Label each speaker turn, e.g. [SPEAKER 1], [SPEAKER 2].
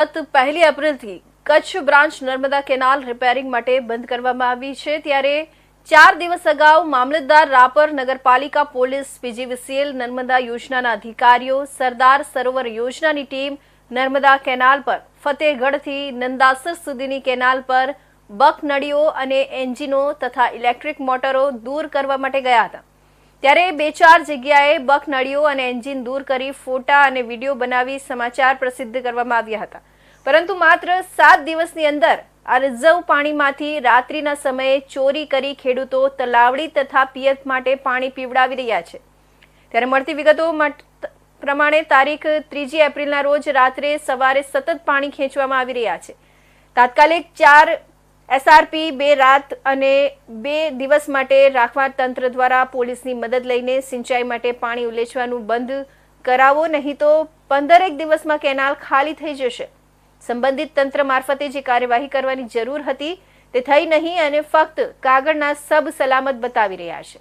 [SPEAKER 1] ગત 1 એપ્રિલથી Kutch branch Narmada canal repairing માટે બંધ કરવામાં આવી છે। ત્યારે 4 દિવસ અગાઉ મામલતદાર રાપર, નગરપાલિકા, પોલીસ, પીજીવીસીએલ, નર્મદા યોજનાના અધિકારીઓ, સરદાર સરોવર યોજનાની ટીમ નર્મદા કેનાલ પર ફતેહગઢથી નંદાસર સુધીની કેનાલ પર બક નળીઓ અને એન્જિનો તથા ઇલેક્ટ્રિક મોટરો દૂર કરવા માટે ગયા હતા। ત્યારે 2-4 જગ્યાએ બક નળીઓ અને એન્જિન દૂર કરી ફોટા અને વિડીયો બનાવી સમાચાર પ્રસિદ્ધ કરવામાં આવ્યા હતા। પરંતુ માત્ર 7 દિવસની અંદર આ રિઝર્વ પાણીમાંથી રાત્રિના સમયે ચોરી કરી ખેડૂતો તલાવડી તથા પિયત માટે પાણી પીવડાવી રહ્યા છે। ત્યારે મળતી વિગતો પ્રમાણે તારીખ 3 એપ્રિલના રોજ રાત્રે સવારે સતત પાણી ખેંચવામાં આવી રહ્યા છે। તાત્કાલિક 4 એસઆરપી 2 રાત અને 2 દિવસ માટે રાખવા તંત્ર દ્વારા પોલીસની મદદ લઈને સિંચાઈ માટે પાણી ઉલેચવાનું બંધ કરાવો, નહીં તો 15 દિવસમાં કેનાલ ખાલી થઈ જશે। સંબંધિત તંત્ર મારફતે જે કાર્યવાહી કરવાની જરૂર હતી તે થઈ નહીં અને ફક્ત કાગળના સબ સલામત બતાવી રહ્યા છે।